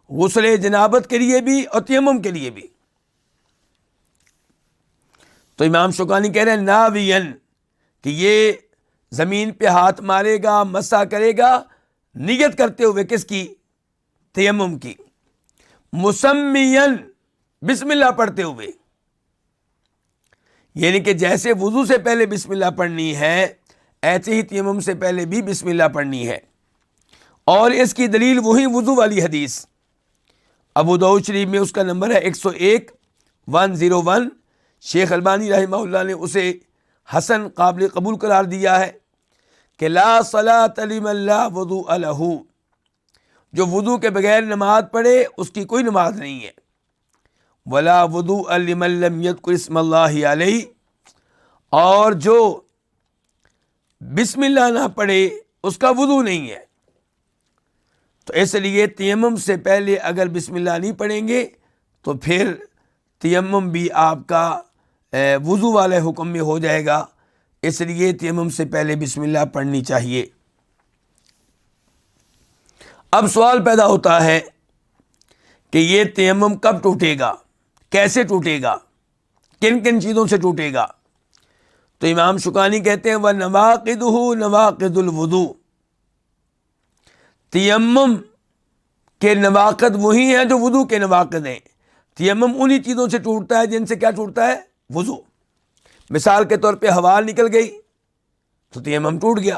غسل جنابت کے لیے بھی، اور تیمم کے لیے بھی۔ تو امام شوکانی کہہ رہے ہیں ناوین، کہ یہ زمین پہ ہاتھ مارے گا، مسح کرے گا، نیت کرتے ہوئے کس کی؟ تیمم کی، مسمین، بسم اللہ پڑھتے ہوئے، یعنی کہ جیسے وضو سے پہلے بسم اللہ پڑھنی ہے ایسے ہی تیمم سے پہلے بھی بسم اللہ پڑھنی ہے۔ اور اس کی دلیل وہی وضو والی حدیث، ابو داؤد شریف میں اس کا نمبر ہے 101 شیخ البانی رحمہ اللہ نے اسے حسن قابل قبول قرار دیا ہے کہ لا صلاۃ لمن لا وضوء لہ، جو وضو کے بغیر نماز پڑھے اس کی کوئی نماز نہیں ہے۔ ولا وضوء لمن لم یذکر اسم اللہ علیہ، اور جو بسم اللہ نہ پڑھے اس کا وضو نہیں ہے۔ تو اس لیے تیمم سے پہلے اگر بسم اللہ نہیں پڑھیں گے تو پھر تیمم بھی آپ کا وضو والے حکم میں ہو جائے گا، اس لیے تیمم سے پہلے بسم اللہ پڑھنی چاہیے۔ اب سوال پیدا ہوتا ہے کہ یہ تیمم کب ٹوٹے گا، کیسے ٹوٹے گا، کن کن چیزوں سے ٹوٹے گا؟ تو امام شوکانی کہتے ہیں وَنَوَاقِدُهُ نَوَاقِدُ الْوُضُوء، تیمم کے نواقد وہی ہیں جو وضو کے نواقد ہیں۔ تیمم انہی چیزوں سے ٹوٹتا ہے جن سے کیا ٹوٹتا ہے؟ وضو۔ مثال کے طور پہ ہوا نکل گئی تو تیمم ٹوٹ گیا،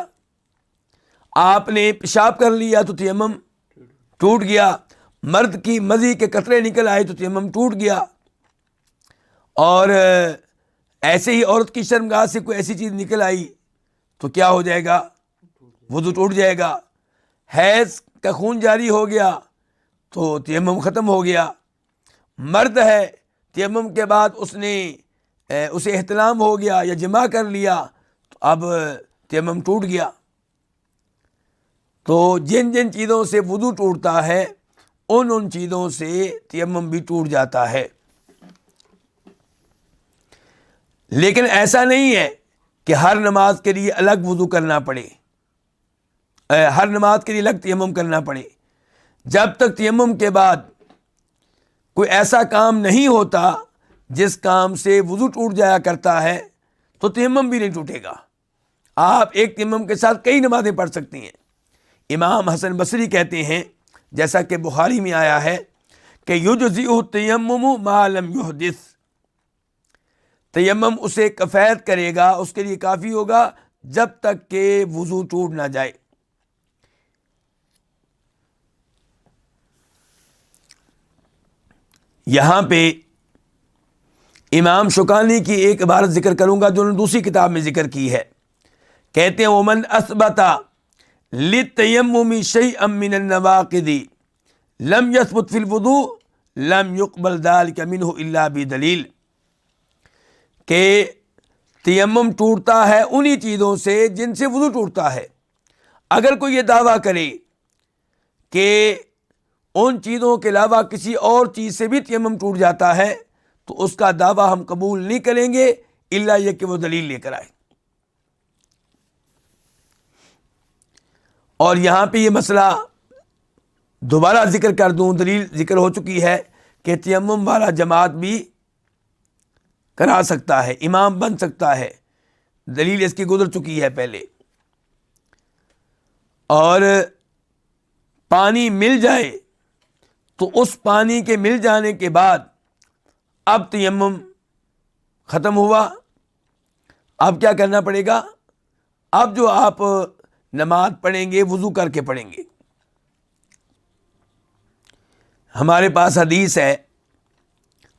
آپ نے پیشاب کر لیا تو تیمم ٹوٹ گیا، مرد کی مضی کے قطرے نکل آئے تو تیمم ٹوٹ گیا، اور ایسے ہی عورت کی شرمگاہ سے کوئی ایسی چیز نکل آئی تو کیا ہو جائے گا؟ وضو ٹوٹ جائے گا۔ حیض کا خون جاری ہو گیا تو تیمم ختم ہو گیا۔ مرد ہے، تیمم کے بعد اسے احتلام ہو گیا یا جماع کر لیا تو اب تیمم ٹوٹ گیا۔ تو جن جن چیزوں سے وضو ٹوٹتا ہے ان چیزوں سے تیمم بھی ٹوٹ جاتا ہے۔ لیکن ایسا نہیں ہے کہ ہر نماز کے لیے الگ وضو کرنا پڑے، ہر نماز کے لیے الگ تیمم کرنا پڑے۔ جب تک تیمم کے بعد کوئی ایسا کام نہیں ہوتا جس کام سے وضو ٹوٹ جایا کرتا ہے تو تیمم بھی نہیں ٹوٹے گا۔ آپ ایک تیمم کے ساتھ کئی نمازیں پڑھ سکتی ہیں۔ امام حسن بصری کہتے ہیں، جیسا کہ بخاری میں آیا ہے کہ یجزئ التیمم ما لم یحدث، تیمم اسے کفایت کرے گا، اس کے لیے کافی ہوگا جب تک کہ وضو ٹوٹ نہ جائے۔ یہاں پہ امام شوکانی کی ایک عبارت ذکر کروں گا جو انہوں نے دوسری کتاب میں ذکر کی ہے۔ کہتے ہیں ومن اثبت للتیمم شیئا من النواقض لم یثبت فی الوضوء لم یقبل ذلک منہ الا بدلیل، کہ تیمم ٹوٹتا ہے انہی چیزوں سے جن سے وضو ٹوٹتا ہے۔ اگر کوئی یہ دعویٰ کرے کہ ان چیزوں کے علاوہ کسی اور چیز سے بھی تیمم ٹوٹ جاتا ہے تو اس کا دعویٰ ہم قبول نہیں کریں گے الا یہ کہ وہ دلیل لے کر آئے۔ اور یہاں پہ یہ مسئلہ دوبارہ ذکر کر دوں، دلیل ذکر ہو چکی ہے کہ تیمم والا جماعت بھی کرا سکتا ہے، امام بن سکتا ہے، دلیل اس کی گزر چکی ہے پہلے. اور پانی مل جائے تو اس پانی کے مل جانے کے بعد اب تیمم ختم ہوا. اب کیا کرنا پڑے گا؟ اب جو آپ نماز پڑھیں گے وضو کر کے پڑھیں گے. ہمارے پاس حدیث ہے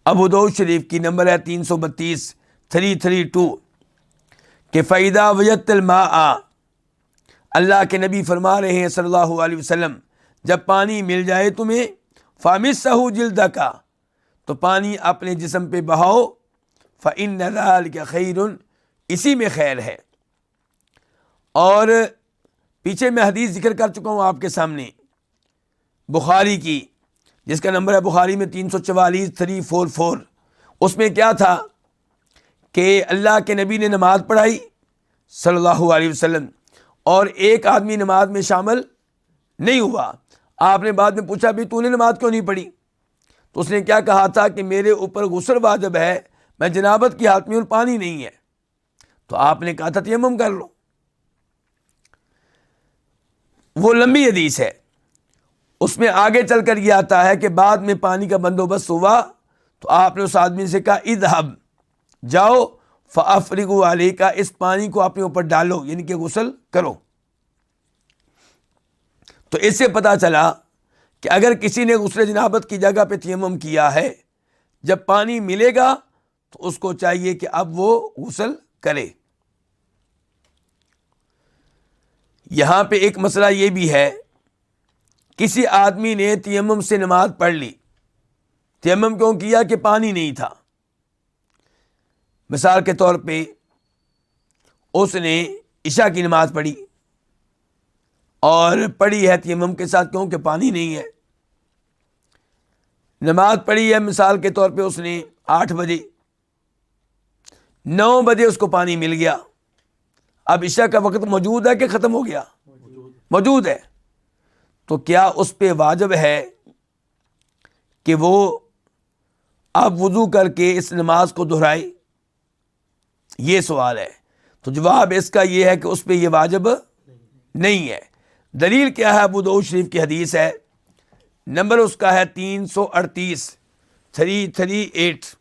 ابو داؤد شریف کی، نمبر ہے 332 332 کہ فَإِذَا وَجَدْتَ الْمَاءَ، اللہ کے نبی فرما رہے ہیں صلی اللہ علیہ وسلم، جب پانی مل جائے تمہیں، فَمِسَّهُ جِلْدَكَ، تو پانی اپنے جسم پہ بہاؤ، فَإِنَّ ذَلِكَ خَيْرٌ، اسی میں خیر ہے. اور پیچھے میں حدیث ذکر کر چکا ہوں آپ کے سامنے بخاری کی، جس کا نمبر ہے بخاری میں 344 344. اس میں کیا تھا کہ اللہ کے نبی نے نماز پڑھائی صلی اللہ علیہ وسلم، اور ایک آدمی نماز میں شامل نہیں ہوا. آپ نے بعد میں پوچھا بھی تو نے نماز کیوں نہیں پڑھی؟ تو اس نے کیا کہا تھا کہ میرے اوپر غسل واجب ہے، میں جنابت کی حالت میں اور پانی نہیں ہے. تو آپ نے کہا تھا تیمم کر لو. وہ لمبی حدیث ہے، اس میں آگے چل کر یہ آتا ہے کہ بعد میں پانی کا بندوبست ہوا تو آپ نے اس آدمی سے کہا اذهب، جاؤ، فافرغوا علیک، اس پانی کو اپنے اوپر ڈالو، یعنی کہ غسل کرو. تو اس سے پتہ چلا کہ اگر کسی نے غسل جنابت کی جگہ پہ تیمم کیا ہے، جب پانی ملے گا تو اس کو چاہیے کہ اب وہ غسل کرے. یہاں پہ ایک مسئلہ یہ بھی ہے، کسی آدمی نے تیمم سے نماز پڑھ لی. تیمم کیوں کیا؟ کہ پانی نہیں تھا. مثال کے طور پہ اس نے عشاء کی نماز پڑھی اور پڑھی ہے تیمم کے ساتھ، کیوں کہ پانی نہیں ہے. نماز پڑھی ہے مثال کے طور پہ اس نے 8 بجے، 9 بجے اس کو پانی مل گیا. اب عشاء کا وقت موجود ہے کہ ختم ہو گیا؟ موجود ہے. تو کیا اس پہ واجب ہے کہ وہ اب وضو کر کے اس نماز کو دہرائے؟ یہ سوال ہے. تو جواب اس کا یہ ہے کہ اس پہ یہ واجب نہیں ہے. دلیل کیا ہے؟ ابو داؤد شریف کی حدیث ہے، نمبر اس کا ہے 338 338.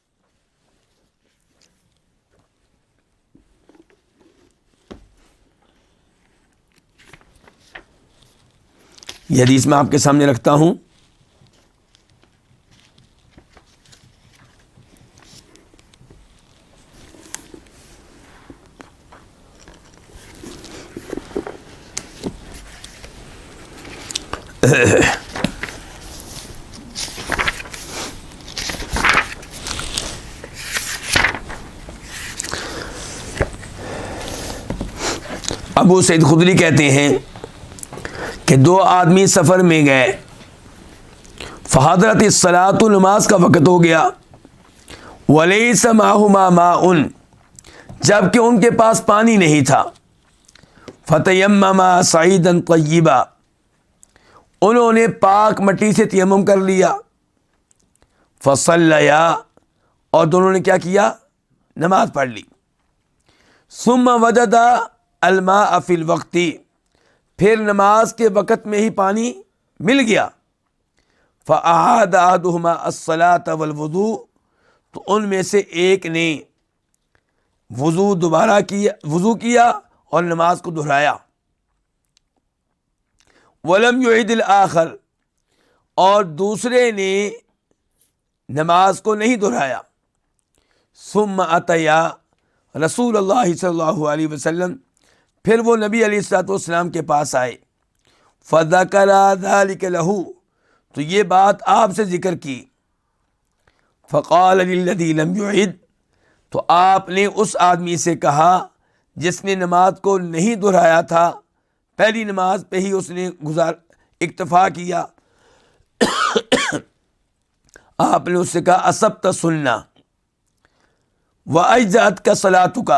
یہ حدیث میں آپ کے سامنے رکھتا ہوں. ابو سعید خدری کہتے ہیں کہ 2 آدمی سفر میں گئے، فحضرت الصلاۃ، نماز کا وقت ہو گیا، ولیس معہما ماء، جبکہ ان کے پاس پانی نہیں تھا، فتیمما صعیدا طیبا، انہوں نے پاک مٹی سے تیمم کر لیا، فصلیا، اور دونوں نے کیا کیا؟ نماز پڑھ لی. ثم وجد الماء فی الوقت، پھر نماز کے وقت میں ہی پانی مل گیا، فأعاد أحدهما الصلاة والوضوء، تو ان میں سے ایک نے وضو کیا اور نماز کو دہرایا. ولم يعد الآخر، اور دوسرے نے نماز کو نہیں دہرایا. ثم اتیا رسول اللہ صلی اللہ علیہ وسلم، پھر وہ نبی علیہ الصلوۃ والسلام کے پاس آئے. فذکر ذلک لہ، تو یہ بات آپ سے ذکر کی. فقال للذی لم یعد، تو آپ نے اس آدمی سے کہا جس نے نماز کو نہیں دہرایا تھا، پہلی نماز پہ ہی اس نے اکتفا کیا، آپ نے اس سے کہا اصبت سنہ واجزأتک صلاتک،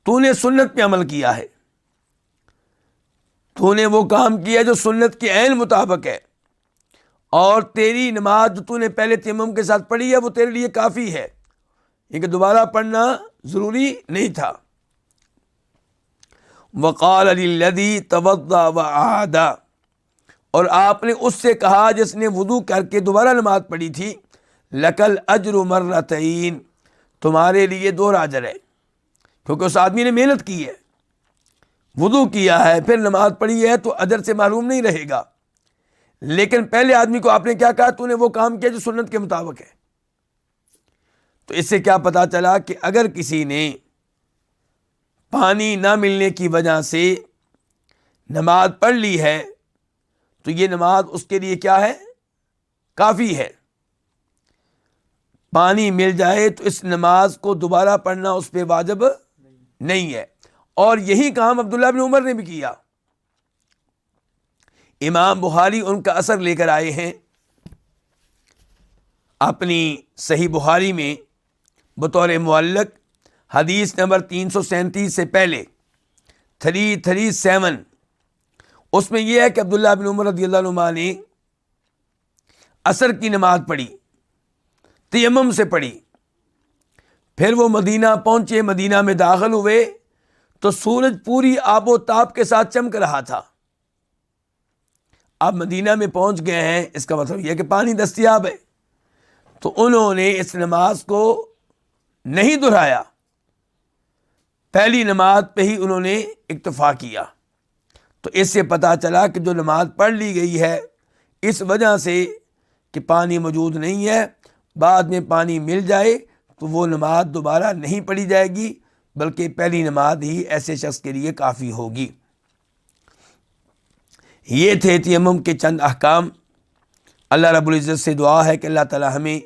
تو نے سنت پہ عمل کیا ہے، تو نے وہ کام کیا جو سنت کے عین مطابق ہے، اور تیری نماز جو تو نے پہلے تیمم کے ساتھ پڑھی ہے وہ تیرے لیے کافی ہے. یہ کہ دوبارہ پڑھنا ضروری نہیں تھا۔ وقال للذی توضأ وعاد، اور آپ نے اس سے کہا جس نے وضو کر کے دوبارہ نماز پڑھی تھی، لکل اجر مرتین، تمہارے لیے 2 اجر ہے، کیونکہ اس آدمی نے محنت کی ہے، وضو کیا ہے، پھر نماز پڑھی ہے، تو اجر سے محروم نہیں رہے گا۔ لیکن پہلے آدمی کو آپ نے کیا کہا؟ تو نے وہ کام کیا جو سنت کے مطابق ہے۔ تو اس سے کیا پتا چلا کہ اگر کسی نے پانی نہ ملنے کی وجہ سے نماز پڑھ لی ہے تو یہ نماز اس کے لیے کیا ہے؟ کافی ہے۔ پانی مل جائے تو اس نماز کو دوبارہ پڑھنا اس پہ واجب نہیں ہے۔ اور یہی کام عبداللہ بن عمر نے بھی کیا۔ امام بخاری ان کا اثر لے کر آئے ہیں اپنی صحیح بخاری میں بطور معلق، حدیث نمبر 337 سے پہلے 337، اس میں یہ ہے کہ عبداللہ بن عمر رضی اللہ عنہ نے عصر کی نماز پڑھی، تیمم سے پڑھی، پھر وہ مدینہ پہنچے، مدینہ میں داخل ہوئے تو سورج پوری آب و تاب کے ساتھ چمک رہا تھا۔ اب مدینہ میں پہنچ گئے ہیں، اس کا مطلب یہ کہ پانی دستیاب ہے، تو انہوں نے اس نماز کو نہیں دہرایا، پہلی نماز پہ ہی انہوں نے اکتفا کیا۔ تو اس سے پتہ چلا کہ جو نماز پڑھ لی گئی ہے اس وجہ سے کہ پانی موجود نہیں ہے، بعد میں پانی مل جائے تو وہ نماز دوبارہ نہیں پڑھی جائے گی، بلکہ پہلی نماز ہی ایسے شخص کے لیے کافی ہوگی۔ یہ تھے تیمم کے چند احکام۔ اللہ رب العزت سے دعا ہے کہ اللہ تعالی ہمیں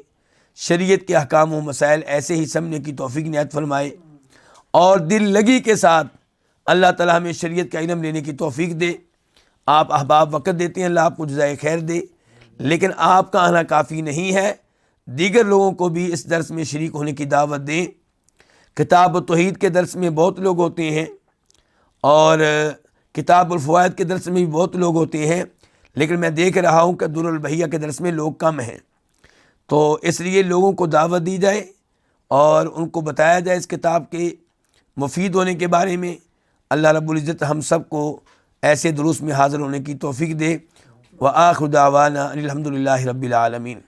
شریعت کے احکام و مسائل ایسے ہی سمجھنے کی توفیق عنایت فرمائے، اور دل لگی کے ساتھ اللہ تعالی ہمیں شریعت کا علم لینے کی توفیق دے۔ آپ احباب وقت دیتے ہیں، اللہ آپ کو جزائے خیر دے، لیکن آپ کا آنا کافی نہیں ہے، دیگر لوگوں کو بھی اس درس میں شریک ہونے کی دعوت دیں۔ کتاب التوحید کے درس میں بہت لوگ ہوتے ہیں، اور کتاب الفوائد کے درس میں بھی بہت لوگ ہوتے ہیں، لیکن میں دیکھ رہا ہوں کہ در البحیہ کے درس میں لوگ کم ہیں۔ تو اس لیے لوگوں کو دعوت دی جائے اور ان کو بتایا جائے اس کتاب کے مفید ہونے کے بارے میں۔ اللہ رب العزت ہم سب کو ایسے دروس میں حاضر ہونے کی توفیق دے۔ وآخر دعوانا الحمد للہ رب العالمین۔